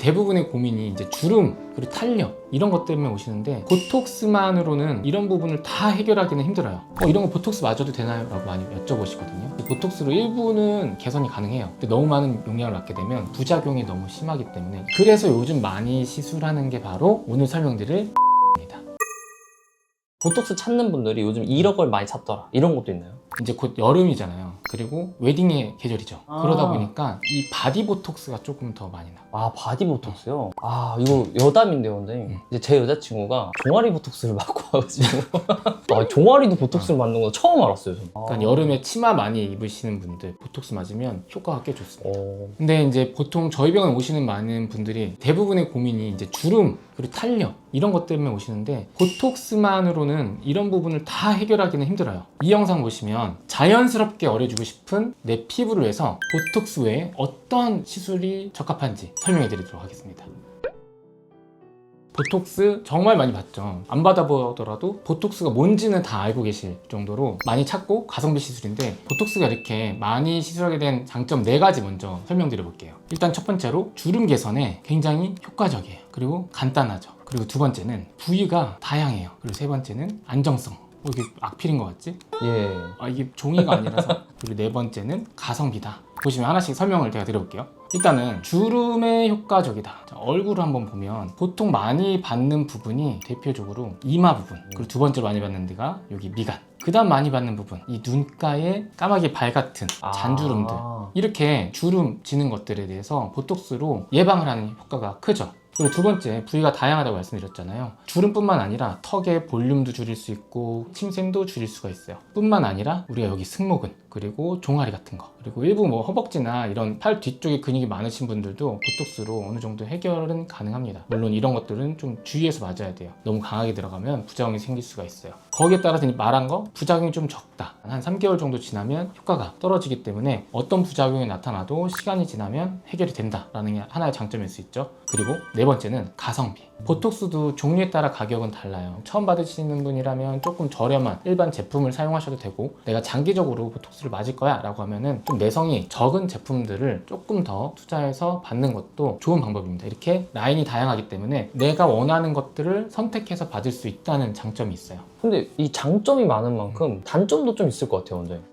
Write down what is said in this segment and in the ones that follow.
대부분의 고민이 이제 주름 그리고 탄력 이런 것 때문에 오시는데, 보톡스만으로는 이런 부분을 다 해결하기는 힘들어요. 이런 거 보톡스 맞아도 되나요? 라고 많이 여쭤보시거든요. 보톡스로 일부는 개선이 가능해요. 근데 너무 많은 용량을 맞게 되면 부작용이 너무 심하기 때문에, 그래서 요즘 많이 시술하는 게 바로 오늘 설명드릴 입니다. 보톡스 찾는 분들이 요즘 1억 을 많이 찾더라 이런 것도 있나요? 이제 곧 여름이잖아요. 그리고 웨딩의 계절이죠. 그러다 보니까 이 바디 보톡스가 조금 더 많이 나. 아, 바디 보톡스요? 아, 이거 여담인데요, 원장님. 이제 제 여자친구가 종아리 보톡스를 맞고 와가지고 아, 종아리도 보톡스를 맞는 거 처음 알았어요, 저는. 그러니까 여름에 치마 많이 입으시는 분들 보톡스 맞으면 효과가 꽤 좋습니다. 근데 이제 보통 저희 병원에 오시는 많은 분들이 대부분의 고민이 이제 주름 그리고 탄력 이런 것 때문에 오시는데, 보톡스만으로는 이런 부분을 다 해결하기는 힘들어요. 이 영상 보시면 자연스럽게 어려주고 싶은 내 피부를 위해서 보톡스 외에 어떤 시술이 적합한지 설명해 드리도록 하겠습니다. 보톡스 정말 많이 봤죠. 안 받아보더라도 보톡스가 뭔지는 다 알고 계실 정도로 많이 찾고 가성비 시술인데, 보톡스가 이렇게 많이 시술하게 된 장점 4가지 먼저 설명드려 볼게요. 일단 첫 번째로 주름 개선에 굉장히 효과적이에요. 그리고 간단하죠. 그리고 두 번째는 부위가 다양해요. 그리고 세 번째는 안정성. 이게 악필인 것 같지? 예. 이게 종이가 아니라서. 그리고 네 번째는 가성비다. 보시면 하나씩 설명을 제가 드려볼게요. 일단은 주름에 효과적이다. 자, 얼굴을 한번 보면 보통 많이 받는 부분이 대표적으로 이마 부분, 그리고 두 번째로 많이 받는 데가 여기 미간, 그 다음 많이 받는 부분 이 눈가에 까마귀 발 같은 잔주름들, 이렇게 주름 지는 것들에 대해서 보톡스로 예방을 하는 효과가 크죠. 그리고 두 번째, 부위가 다양하다고 말씀드렸잖아요. 주름뿐만 아니라 턱의 볼륨도 줄일 수 있고 침샘도 줄일 수가 있어요. 뿐만 아니라 우리가 여기 승모근, 그리고 종아리 같은 거, 그리고 일부 뭐 허벅지나 이런 팔 뒤쪽에 근육이 많으신 분들도 보톡스로 어느 정도 해결은 가능합니다. 물론 이런 것들은 좀 주의해서 맞아야 돼요. 너무 강하게 들어가면 부작용이 생길 수가 있어요. 거기에 따라서 말한 거 부작용이 좀 적다, 한 3개월 정도 지나면 효과가 떨어지기 때문에 어떤 부작용이 나타나도 시간이 지나면 해결이 된다라는 게 하나의 장점일 수 있죠. 그리고 네 번째는 가성비. 보톡스도 종류에 따라 가격은 달라요. 처음 받으시는 분이라면 조금 저렴한 일반 제품을 사용하셔도 되고, 내가 장기적으로 보톡스를 맞을 거야 라고 하면은 좀 내성이 적은 제품들을 조금 더 투자해서 받는 것도 좋은 방법입니다. 이렇게 라인이 다양하기 때문에 내가 원하는 것들을 선택해서 받을 수 있다는 장점이 있어요. 근데 이 장점이 많은 만큼 단점도 좀 있을 것 같아요, 원장님.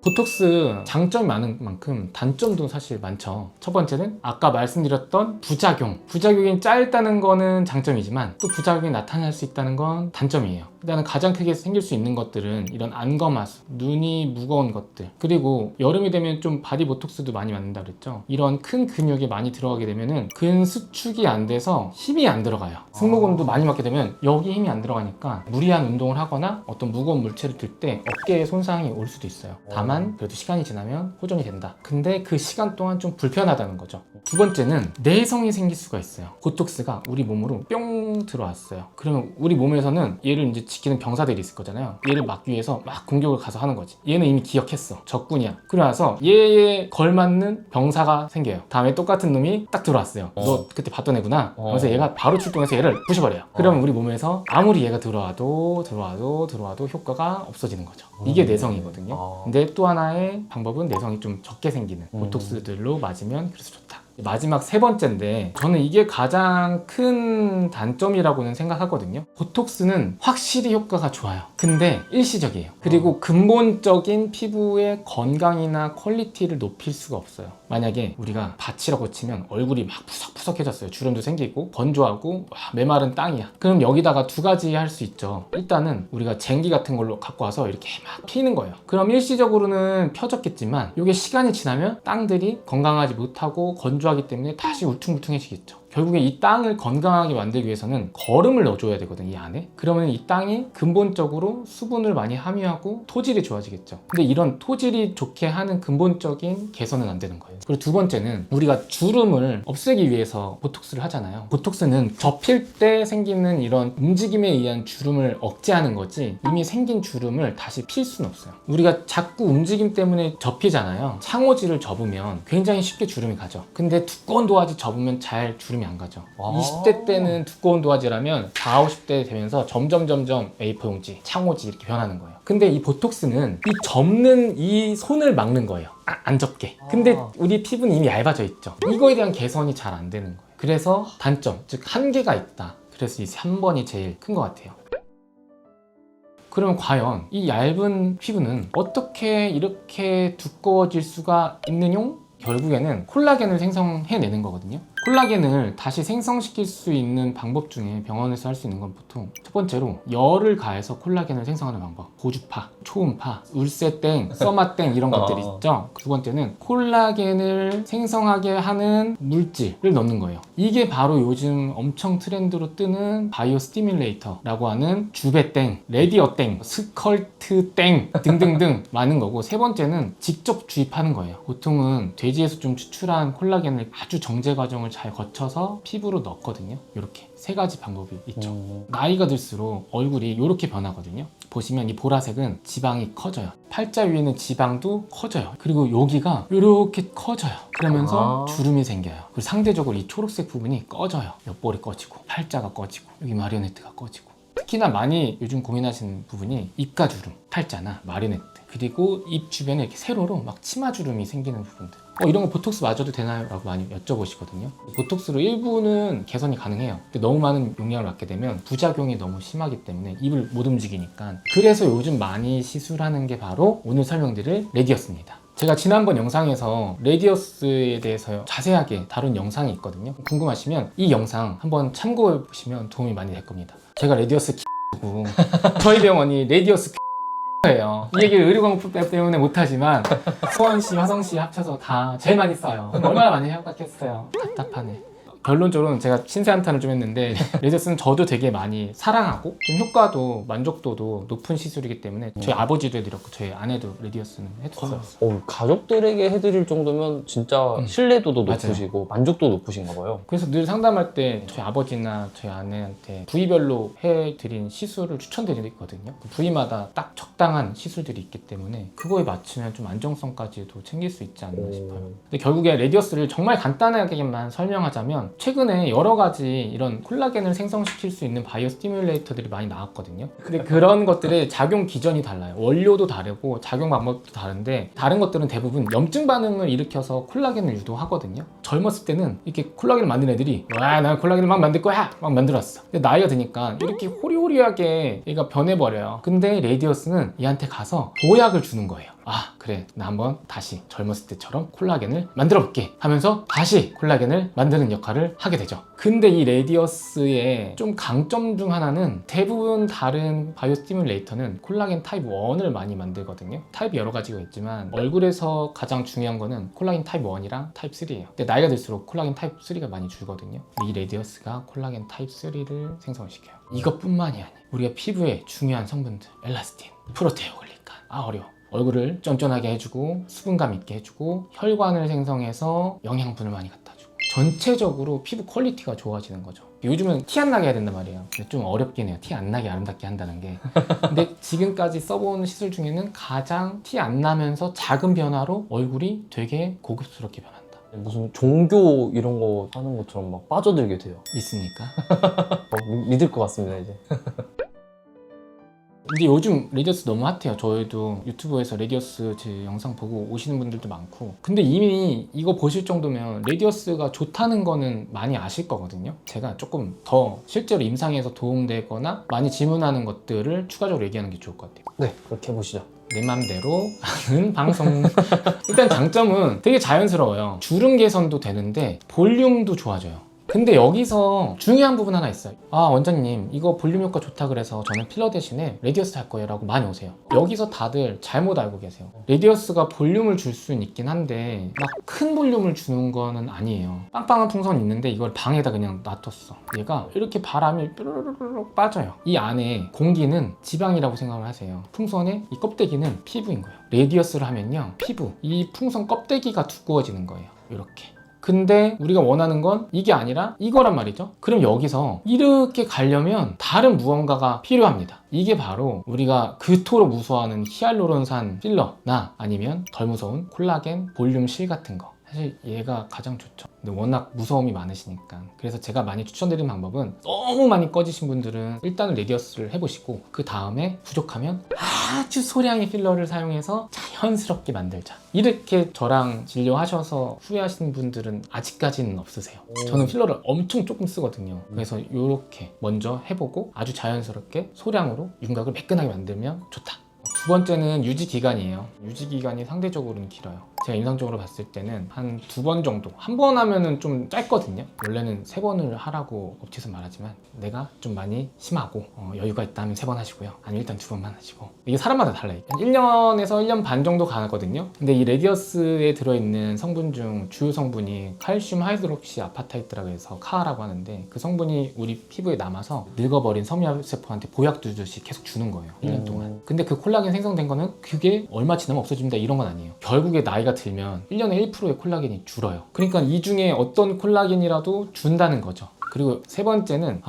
보톡스 장점이 많은 만큼 단점도 사실 많죠. 첫 번째는 아까 말씀드렸던 부작용. 부작용이 짧다는 거는 장점이지만 또 부작용이 나타날 수 있다는 건 단점이에요. 일단은 가장 크게 생길 수 있는 것들은 이런 안검하수, 눈이 무거운 것들, 그리고 여름이 되면 좀 바디 보톡스도 많이 맞는다 그랬죠. 이런 큰 근육이 많이 들어가게 되면은 근 수축이 안 돼서 힘이 안 들어가요. 승모근도 많이 맞게 되면 여기 힘이 안 들어가니까 무리한 운동을 하거나 어떤 무거운 물체를 들 때 어깨에 손상이 올 수도 있어요. 다만 그래도 시간이 지나면 호전이 된다. 근데 그 시간 동안 좀 불편하다는 거죠. 두 번째는 내성이 생길 수가 있어요. 보톡스가 우리 몸으로 뿅 들어왔어요. 그러면 우리 몸에서는 얘를 이제 지키는 병사들이 있을 거잖아요. 얘를 막기 위해서 막 공격을 가서 하는 거지. 얘는 이미 기억했어. 적군이야. 그래서 얘에 걸맞는 병사가 생겨요. 다음에 똑같은 놈이 딱 들어왔어요. 너 그때 봤던 애구나. 그래서 얘가 바로 출동해서 얘를 부셔버려요. 그러면 우리 몸에서 아무리 얘가 들어와도 효과가 없어지는 거죠. 이게 내성이거든요. 근데 또 하나의 방법은 내성이 좀 적게 생기는 보톡스들로 맞으면 그래서 좋다. 마지막 세 번째인데, 저는 이게 가장 큰 단점이라고는 생각하거든요. 보톡스는 확실히 효과가 좋아요. 근데 일시적이에요. 그리고 근본적인 피부의 건강이나 퀄리티를 높일 수가 없어요. 만약에 우리가 밭이라고 치면 얼굴이 막 푸석푸석해졌어요. 주름도 생기고 건조하고 메마른 땅이야. 그럼 여기다가 두 가지 할 수 있죠. 일단은 우리가 쟁기 같은 걸로 갖고 와서 이렇게 막 피는 거예요. 그럼 일시적으로는 펴졌겠지만 이게 시간이 지나면 땅들이 건강하지 못하고 건조하기 때문에 다시 울퉁불퉁해지겠죠. 결국에 이 땅을 건강하게 만들기 위해서는 거름을 넣어줘야 되거든요, 이 안에. 그러면 이 땅이 근본적으로 수분을 많이 함유하고 토질이 좋아지겠죠. 근데 이런 토질이 좋게 하는 근본적인 개선은 안 되는 거예요. 그리고 두 번째는 우리가 주름을 없애기 위해서 보톡스를 하잖아요. 보톡스는 접힐 때 생기는 이런 움직임에 의한 주름을 억제하는 거지, 이미 생긴 주름을 다시 필 수는 없어요. 우리가 자꾸 움직임 때문에 접히잖아요. 창호지를 접으면 굉장히 쉽게 주름이 가죠. 근데 두꺼운 도화지 접으면 잘 주름이 주름이 안 가죠. 아. 20대 때는 두꺼운 도화지라면 40, 50대 되면서 점점 A4 용지, 창호지 이렇게 변하는 거예요. 근데 이 보톡스는 이 접는 이 손을 막는 거예요. 안 접게. 근데 우리 피부는 이미 얇아져 있죠. 이거에 대한 개선이 잘 안 되는 거예요. 그래서 단점, 즉 한계가 있다. 그래서 이 3번이 제일 큰 것 같아요. 그러면 과연 이 얇은 피부는 어떻게 이렇게 두꺼워질 수가 있느냐? 결국에는 콜라겐을 생성해내는 거거든요. 콜라겐을 다시 생성시킬 수 있는 방법 중에 병원에서 할 수 있는 건 보통 첫 번째로 열을 가해서 콜라겐을 생성하는 방법. 고주파, 초음파, 울세땡, 써마땡 이런 것들이 있죠. 두 번째는 콜라겐을 생성하게 하는 물질을 넣는 거예요. 이게 바로 요즘 엄청 트렌드로 뜨는 바이오 스티뮬레이터라고 하는 주베땡, 레디어땡, 스컬트땡 등등등 많은 거고, 세 번째는 직접 주입하는 거예요. 보통은 돼지에서 좀 추출한 콜라겐을 아주 정제 과정을 잘 거쳐서 피부로 넣거든요. 이렇게 세 가지 방법이 있죠. 나이가 들수록 얼굴이 이렇게 변하거든요. 보시면 이 보라색은 지방이 커져요. 팔자 위에는 지방도 커져요. 그리고 여기가 이렇게 커져요. 그러면서 주름이 생겨요. 그리고 상대적으로 이 초록색 부분이 꺼져요. 옆볼이 꺼지고 팔자가 꺼지고 여기 마리오네트가 꺼지고. 특히나 많이 요즘 고민하시는 부분이 입가 주름, 팔자나 마리오네트, 그리고 입 주변에 이렇게 세로로 막 치마 주름이 생기는 부분들. 이런 거 보톡스 맞아도 되나요? 라고 많이 여쭤보시거든요. 보톡스로 일부는 개선이 가능해요. 근데 너무 많은 용량을 맞게 되면 부작용이 너무 심하기 때문에 입을 못 움직이니까. 그래서 요즘 많이 시술하는 게 바로 오늘 설명드릴 레디어스입니다. 제가 지난번 영상에서 레디어스에 대해서 자세하게 다룬 영상이 있거든요. 궁금하시면 이 영상 한번 참고해 보시면 도움이 많이 될 겁니다. 제가 레디어스 고 저희 병원이 레디어스 예요. 이 얘기를 의료광고 때문에 못하지만 수원시, 화성시 합쳐서 다 제일 많이 써요. 얼마나 많이 협박했어요. 답답하네. 결론적으로는 제가 신세한탄을 좀 했는데 레디어스는 저도 되게 많이 사랑하고 좀 효과도 만족도도 높은 시술이기 때문에 저희 아버지도 해드렸고 저희 아내도 레디어스는 해줬어요. 가족들에게 해드릴 정도면 진짜 신뢰도도 맞아요. 높으시고 만족도 높으신가 봐요. 그래서 늘 상담할 때 저희 아버지나 저희 아내한테 부위별로 해드린 시술을 추천드리거든요. 그 부위마다 딱 적당한 시술들이 있기 때문에 그거에 맞추면 좀 안정성까지도 챙길 수 있지 않나 싶어요. 근데 결국에 레디어스를 정말 간단하게만 설명하자면 최근에 여러 가지 이런 콜라겐을 생성시킬 수 있는 바이오 스티뮬레이터들이 많이 나왔거든요. 근데 그런 것들의 작용 기전이 달라요. 원료도 다르고 작용 방법도 다른데 다른 것들은 대부분 염증 반응을 일으켜서 콜라겐을 유도하거든요. 젊었을 때는 이렇게 콜라겐을 만든 애들이 와, 난 콜라겐을 막 만들 거야! 막 만들었어. 근데 나이가 드니까 이렇게 호리호리하게 얘가 변해버려요. 근데 레디어스는 얘한테 가서 보약을 주는 거예요. 아, 그래, 나 한번 다시 젊었을 때처럼 콜라겐을 만들어 볼게 하면서 다시 콜라겐을 만드는 역할을 하게 되죠. 근데 이 레디어스의 좀 강점 중 하나는 대부분 다른 바이오 스티뮬레이터는 콜라겐 타입 1을 많이 만들거든요. 타입이 여러 가지가 있지만 얼굴에서 가장 중요한 거는 콜라겐 타입 1이랑 타입 3예요. 근데 나이가 들수록 콜라겐 타입 3가 많이 줄거든요. 이 레디어스가 콜라겐 타입 3를 생성을 시켜요. 이것뿐만이 아니에요. 우리가 피부에 중요한 성분들, 엘라스틴, 프로테오글리칸, 어려워. 얼굴을 쫀쫀하게 해주고 수분감 있게 해주고 혈관을 생성해서 영양분을 많이 갖다 주고 전체적으로 피부 퀄리티가 좋아지는 거죠. 요즘은 티 안 나게 해야 된단 말이에요. 근데 좀 어렵긴 해요. 티 안 나게 아름답게 한다는 게. 근데 지금까지 써본 시술 중에는 가장 티 안 나면서 작은 변화로 얼굴이 되게 고급스럽게 변한다. 무슨 종교 이런 거 하는 것처럼 막 빠져들게 돼요. 믿습니까? 믿을 것 같습니다 이제. 근데 요즘 레디어스 너무 핫해요. 저희도 유튜브에서 레디어스 제 영상 보고 오시는 분들도 많고. 근데 이미 이거 보실 정도면 레디어스가 좋다는 거는 많이 아실 거거든요. 제가 조금 더 실제로 임상에서 도움되거나 많이 질문하는 것들을 추가적으로 얘기하는 게 좋을 것 같아요. 네, 그렇게 해보시죠. 내 맘대로 하는 방송. 일단 장점은 되게 자연스러워요. 주름 개선도 되는데 볼륨도 좋아져요. 근데 여기서 중요한 부분 하나 있어요. 원장님 이거 볼륨 효과 좋다 그래서 저는 필러 대신에 레디어스 할 거예요 라고 많이 오세요. 여기서 다들 잘못 알고 계세요. 레디어스가 볼륨을 줄 수는 있긴 한데 막 큰 볼륨을 주는 거는 아니에요. 빵빵한 풍선이 있는데 이걸 방에다 그냥 놔뒀어. 얘가 이렇게 바람이 뾰로로록 빠져요. 이 안에 공기는 지방이라고 생각을 하세요. 풍선의 이 껍데기는 피부인 거예요. 레디어스를 하면요, 피부, 이 풍선 껍데기가 두꺼워지는 거예요. 이렇게. 근데 우리가 원하는 건 이게 아니라 이거란 말이죠. 그럼 여기서 이렇게 가려면 다른 무언가가 필요합니다. 이게 바로 우리가 그토록 무서워하는 히알루론산 필러나 아니면 덜 무서운 콜라겐 볼륨실 같은 거. 사실 얘가 가장 좋죠. 근데 워낙 무서움이 많으시니까. 그래서 제가 많이 추천드리는 방법은 너무 많이 꺼지신 분들은 일단은 레디어스를 해보시고 그 다음에 부족하면 아주 소량의 필러를 사용해서 자연스럽게 만들자. 이렇게 저랑 진료하셔서 후회하시는 분들은 아직까지는 없으세요. 저는 필러를 엄청 조금 쓰거든요. 그래서 이렇게 먼저 해보고 아주 자연스럽게 소량으로 윤곽을 매끈하게 만들면 좋다. 두 번째는 유지 기간이에요. 유지 기간이 상대적으로는 길어요. 제가 임상적으로 봤을 때는 한 2번 정도. 한 번 하면은 좀 짧거든요. 원래는 3번을 하라고 업체에서 말하지만 내가 좀 많이 심하고 여유가 있다면 3번 하시고요. 아니면 일단 2번만 하시고. 이게 사람마다 달라요. 1년에서 1년 반 정도 가거든요. 근데 이 레디어스에 들어있는 성분 중 주요 성분이 칼슘 하이드록시 아파타이트라고 해서 카라고 하는데 그 성분이 우리 피부에 남아서 늙어버린 섬유세포한테 보약 주듯이 계속 주는 거예요. 1년 동안. 근데 그 콜라겐 생성된 거는 그게 얼마 지나면 없어집니다 이런 건 아니에요. 결국에 나이가 들면 1년에 1%의 콜라겐이 줄어요. 그러니까 이 중에 어떤 콜라겐이라도 준다는 거죠. 그리고 세 번째는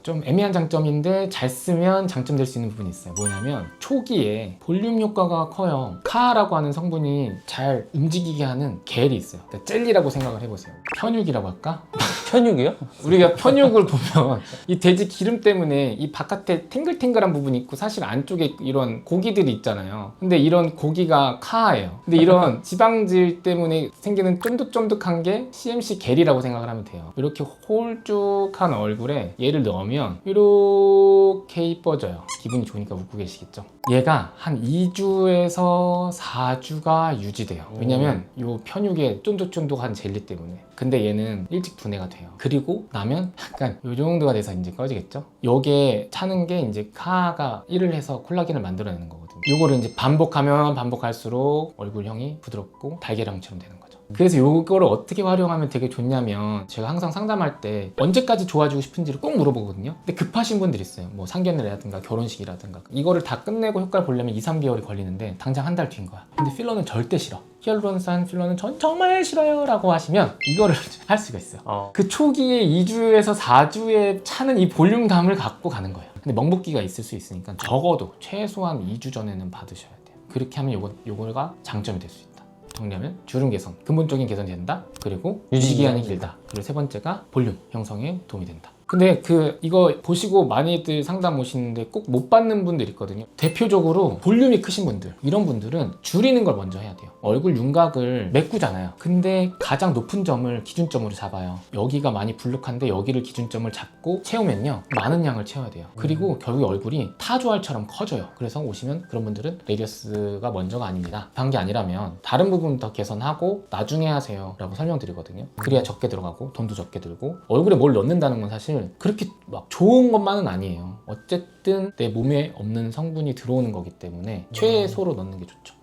좀 애매한 장점인데 잘 쓰면 장점 될 수 있는 부분이 있어요. 뭐냐면 초기에 볼륨 효과가 커요. 카라고 하는 성분이 잘 움직이게 하는 겔이 있어요. 그러니까 젤리라고 생각을 해보세요. 편육이라고 할까? 편육이요? 우리가 편육을 보면 이 돼지 기름 때문에 이 바깥에 탱글탱글한 부분이 있고 사실 안쪽에 이런 고기들이 있잖아요. 근데 이런 고기가 카예요. 근데 이런 지방질 때문에 생기는 쫀득쫀득한 게 CMC 겔이라고 생각을 하면 돼요. 이렇게 홀쭉한 얼굴에 얘를 넣으면 이렇게 이뻐져요. 기분이 좋으니까 웃고 계시겠죠? 얘가 한 2주에서 4주가 유지돼요. 왜냐면 이 편육의 쫀득쫀득한 젤리 때문에. 근데 얘는 일찍 분해가 돼요. 그리고 나면 약간 이 정도가 돼서 이제 꺼지겠죠? 요게 차는 게 이제 카가 일을 해서 콜라겐을 만들어내는 거거든요. 요거를 이제 반복하면 반복할수록 얼굴형이 부드럽고 달걀형처럼 되는 거죠. 그래서 요거를 어떻게 활용하면 되게 좋냐면 제가 항상 상담할 때 언제까지 좋아지고 싶은지를 꼭 물어보거든요. 근데 급하신 분들이 있어요. 뭐 상견례라든가 결혼식이라든가 이거를 다 끝내고 효과를 보려면 2-3개월이 걸리는데 당장 한 달 뒤인 거야. 근데 필러는 절대 싫어. 히알루론산 필러는 전 정말 싫어요 라고 하시면 이거를 할 수가 있어요. 그 초기에 2주에서 4주에 차는 이 볼륨감을 갖고 가는 거예요. 근데 멍붓기가 있을 수 있으니까 적어도 최소한 2주 전에는 받으셔야 돼요. 그렇게 하면 요거가 장점이 될 수 있다. 정리하면 주름 개선, 근본적인 개선이 된다. 그리고 유지기간이 길다. 그리고 세 번째가 볼륨 형성에 도움이 된다. 근데 이거 보시고 많이들 상담 오시는데 꼭 못 받는 분들 있거든요. 대표적으로 볼륨이 크신 분들, 이런 분들은 줄이는 걸 먼저 해야 돼요. 얼굴 윤곽을 메꾸잖아요. 근데 가장 높은 점을 기준점으로 잡아요. 여기가 많이 불룩한데 여기를 기준점을 잡고 채우면요, 많은 양을 채워야 돼요. 그리고 결국 얼굴이 타조알처럼 커져요. 그래서 오시면 그런 분들은 레디어스가 먼저가 아닙니다. 한 게 아니라면 다른 부분 더 개선하고 나중에 하세요 라고 설명드리거든요. 그래야 적게 들어가고 돈도 적게 들고, 얼굴에 뭘 넣는다는 건 사실 그렇게 막 좋은 것만은 아니에요. 어쨌든 내 몸에 없는 성분이 들어오는 거기 때문에 최소로 넣는 게 좋죠.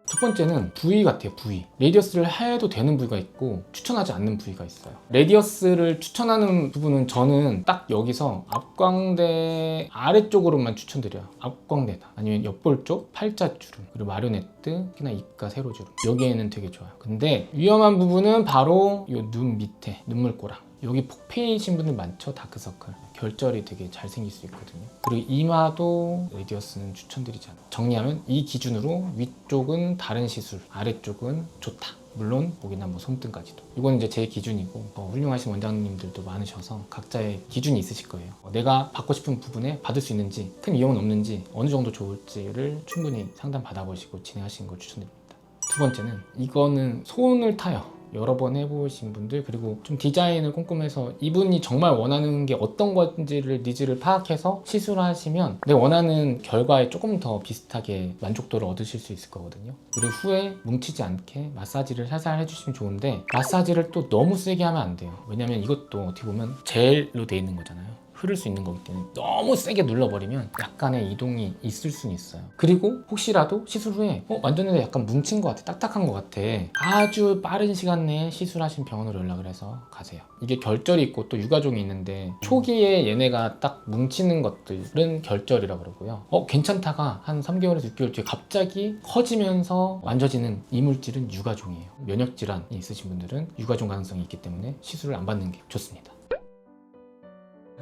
첫 번째는 부위 같아요. 부위. 레디어스를 해도 되는 부위가 있고 추천하지 않는 부위가 있어요. 레디어스를 추천하는 부분은 저는 딱 여기서 앞광대 아래쪽으로만 추천드려요. 앞광대다. 아니면 옆볼 쪽, 팔자주름, 그리고 마리오네트, 특히나 입가 세로주름. 여기에는 되게 좋아요. 근데 위험한 부분은 바로 이 눈 밑에, 눈물꼬랑. 여기 폭페이신 분들 많죠? 다크서클. 결절이 되게 잘 생길 수 있거든요. 그리고 이마도 레디어스는 추천드리지 않아요. 정리하면 이 기준으로 위쪽은 다른 시술, 아래쪽은 좋다. 물론 목이나 뭐 손등까지도. 이건 이제 제 기준이고 훌륭하신 원장님들도 많으셔서 각자의 기준이 있으실 거예요. 내가 받고 싶은 부분에 받을 수 있는지, 큰 이용은 없는지, 어느 정도 좋을지를 충분히 상담 받아보시고 진행하시는 걸 추천드립니다. 두 번째는 이거는 손을 타요. 여러 번 해보신 분들, 그리고 좀 디자인을 꼼꼼해서 이분이 정말 원하는 게 어떤 건지를 니즈를 파악해서 시술하시면 내가 원하는 결과에 조금 더 비슷하게 만족도를 얻으실 수 있을 거거든요. 그리고 후에 뭉치지 않게 마사지를 살살 해주시면 좋은데, 마사지를 또 너무 세게 하면 안 돼요. 왜냐면 이것도 어떻게 보면 젤로 돼 있는 거잖아요. 흐를 수 있는 거기 때문에 너무 세게 눌러버리면 약간의 이동이 있을 수는 있어요. 그리고 혹시라도 시술 후에 만졌는데 약간 뭉친 것 같아, 딱딱한 것 같아, 아주 빠른 시간 내에 시술하신 병원으로 연락을 해서 가세요. 이게 결절이 있고 또 유가종이 있는데 초기에 얘네가 딱 뭉치는 것들은 결절이라고 그러고요. 괜찮다가 한 3개월에서 6개월 뒤에 갑자기 커지면서 만져지는 이물질은 유가종이에요. 면역질환이 있으신 분들은 유가종 가능성이 있기 때문에 시술을 안 받는 게 좋습니다.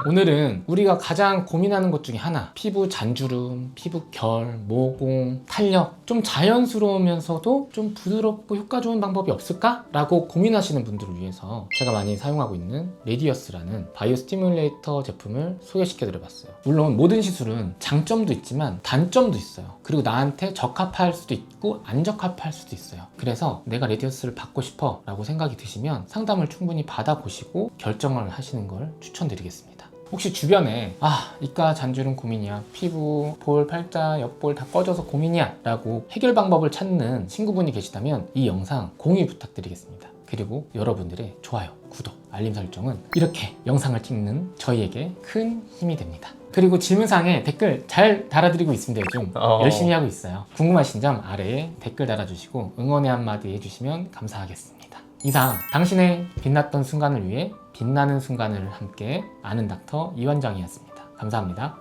오늘은 우리가 가장 고민하는 것 중에 하나, 피부 잔주름, 피부 결, 모공, 탄력, 좀 자연스러우면서도 좀 부드럽고 효과 좋은 방법이 없을까? 라고 고민하시는 분들을 위해서 제가 많이 사용하고 있는 레디어스라는 바이오 스티뮬레이터 제품을 소개시켜 드려봤어요. 물론 모든 시술은 장점도 있지만 단점도 있어요. 그리고 나한테 적합할 수도 있고 안 적합할 수도 있어요. 그래서 내가 레디어스를 받고 싶어 라고 생각이 드시면 상담을 충분히 받아보시고 결정을 하시는 걸 추천드리겠습니다. 혹시 주변에 이가 잔주름 고민이야, 피부, 볼, 팔자, 옆볼 다 꺼져서 고민이야 라고 해결 방법을 찾는 친구분이 계시다면 이 영상 공유 부탁드리겠습니다. 그리고 여러분들의 좋아요, 구독, 알림 설정은 이렇게 영상을 찍는 저희에게 큰 힘이 됩니다. 그리고 질문사항에 댓글 잘 달아드리고 있습니다. 요즘 열심히 하고 있어요. 궁금하신 점 아래에 댓글 달아주시고 응원의 한마디 해주시면 감사하겠습니다. 이상 당신의 빛났던 순간을 위해 빛나는 순간을 함께 아는 닥터 이완장이었습니다. 감사합니다.